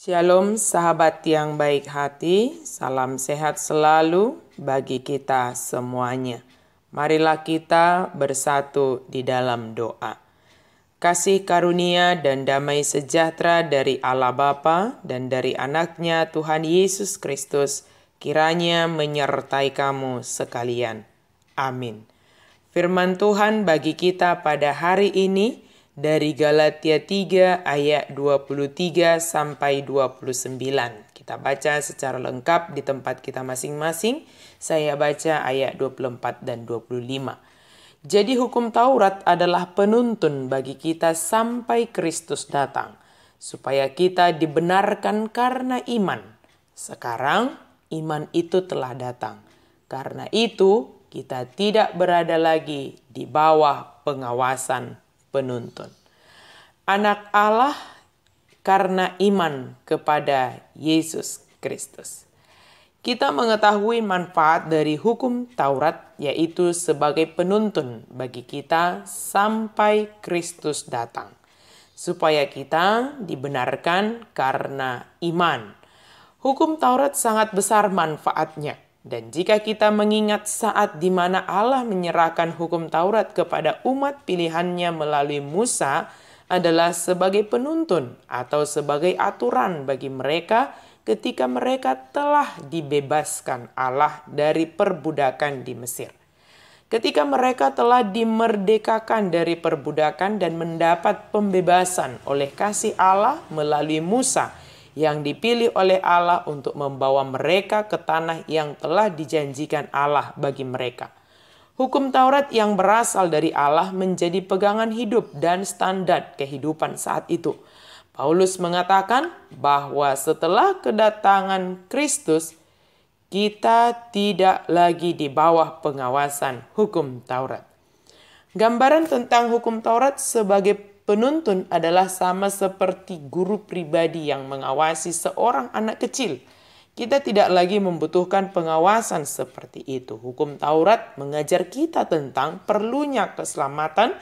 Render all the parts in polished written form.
Shalom sahabat yang baik hati, salam sehat selalu bagi kita semuanya. Marilah kita bersatu di dalam doa. Kasih karunia dan damai sejahtera dari Allah Bapa dan dari anaknya Tuhan Yesus Kristus kiranya menyertai kamu sekalian. Amin. Firman Tuhan bagi kita pada hari ini dari Galatia 3 ayat 23 sampai 29. Kita baca secara lengkap di tempat kita masing-masing. Saya baca ayat 24 dan 25. Jadi hukum Taurat adalah penuntun bagi kita sampai Kristus datang, supaya kita dibenarkan karena iman. Sekarang iman itu telah datang. Karena itu kita tidak berada lagi di bawah pengawasan penuntun. Anak Allah karena iman kepada Yesus Kristus. Kita mengetahui manfaat dari hukum Taurat, yaitu sebagai penuntun bagi kita sampai Kristus datang, supaya kita dibenarkan karena iman. Hukum Taurat sangat besar manfaatnya, dan jika kita mengingat saat di mana Allah menyerahkan hukum Taurat kepada umat pilihannya melalui Musa adalah sebagai penuntun atau sebagai aturan bagi mereka ketika mereka telah dibebaskan Allah dari perbudakan di Mesir. Ketika mereka telah dimerdekakan dari perbudakan dan mendapat pembebasan oleh kasih Allah melalui Musa yang dipilih oleh Allah untuk membawa mereka ke tanah yang telah dijanjikan Allah bagi mereka. Hukum Taurat yang berasal dari Allah menjadi pegangan hidup dan standar kehidupan saat itu. Paulus mengatakan bahwa setelah kedatangan Kristus, kita tidak lagi di bawah pengawasan hukum Taurat. Gambaran tentang hukum Taurat sebagai penuntun adalah sama seperti guru pribadi yang mengawasi seorang anak kecil. Kita tidak lagi membutuhkan pengawasan seperti itu. Hukum Taurat mengajar kita tentang perlunya keselamatan.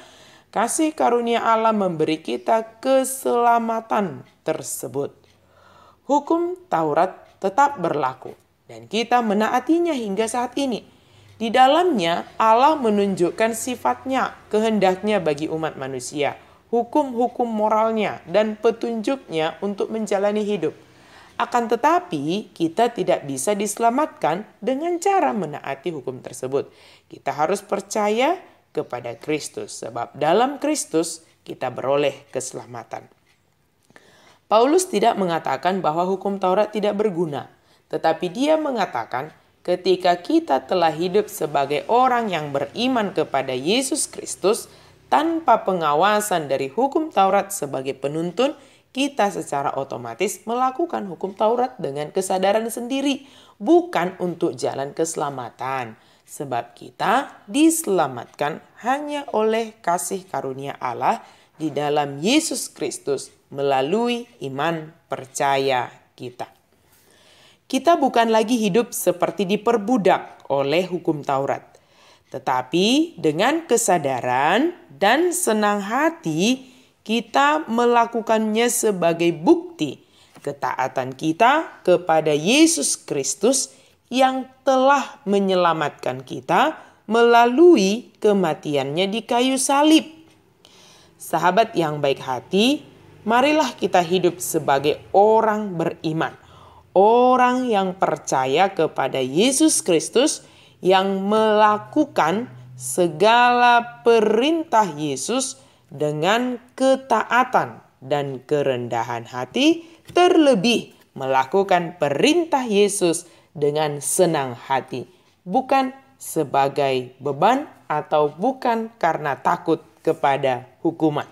Kasih karunia Allah memberi kita keselamatan tersebut. Hukum Taurat tetap berlaku dan kita menaatinya hingga saat ini. Di dalamnya Allah menunjukkan sifatnya, kehendaknya bagi umat manusia, hukum-hukum moralnya dan petunjuknya untuk menjalani hidup. Akan tetapi kita tidak bisa diselamatkan dengan cara menaati hukum tersebut. Kita harus percaya kepada Kristus, sebab dalam Kristus kita beroleh keselamatan. Paulus tidak mengatakan bahwa hukum Taurat tidak berguna, tetapi dia mengatakan ketika kita telah hidup sebagai orang yang beriman kepada Yesus Kristus tanpa pengawasan dari hukum Taurat sebagai penuntun, kita secara otomatis melakukan hukum Taurat dengan kesadaran sendiri, bukan untuk jalan keselamatan. Sebab kita diselamatkan hanya oleh kasih karunia Allah di dalam Yesus Kristus melalui iman percaya kita. Kita bukan lagi hidup seperti diperbudak oleh hukum Taurat. Tetapi dengan kesadaran dan senang hati kita melakukannya sebagai bukti ketaatan kita kepada Yesus Kristus yang telah menyelamatkan kita melalui kematiannya di kayu salib. Sahabat yang baik hati, marilah kita hidup sebagai orang beriman. Orang yang percaya kepada Yesus Kristus yang melakukan segala perintah Yesus dengan ketaatan dan kerendahan hati, terlebih melakukan perintah Yesus dengan senang hati, bukan sebagai beban atau bukan karena takut kepada hukuman.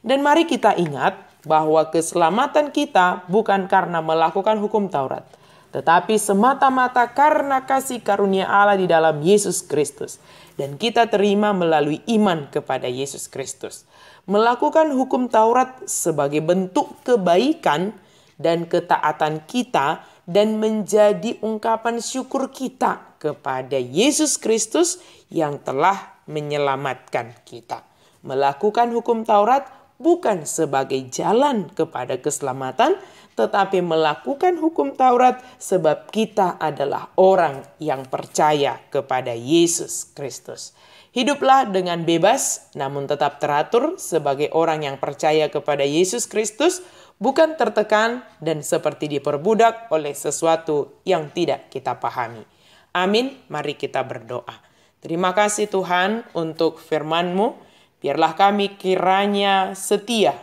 Dan mari kita ingat bahwa keselamatan kita bukan karena melakukan hukum Taurat, tetapi semata-mata karena kasih karunia Allah di dalam Yesus Kristus. Dan kita terima melalui iman kepada Yesus Kristus. Melakukan hukum Taurat sebagai bentuk kebaikan dan ketaatan kita dan menjadi ungkapan syukur kita kepada Yesus Kristus yang telah menyelamatkan kita. Melakukan hukum Taurat bukan sebagai jalan kepada keselamatan, tetapi melakukan hukum Taurat sebab kita adalah orang yang percaya kepada Yesus Kristus. Hiduplah dengan bebas namun tetap teratur sebagai orang yang percaya kepada Yesus Kristus, bukan tertekan dan seperti diperbudak oleh sesuatu yang tidak kita pahami. Amin, mari kita berdoa. Terima kasih Tuhan untuk firman-Mu. Biarlah kami kiranya setia,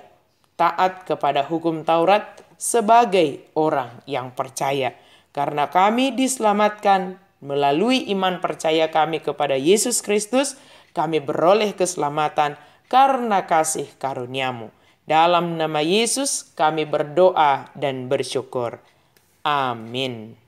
taat kepada hukum Taurat sebagai orang yang percaya. Karena kami diselamatkan melalui iman percaya kami kepada Yesus Kristus, kami beroleh keselamatan karena kasih karunia-Mu. Dalam nama Yesus kami berdoa dan bersyukur. Amin.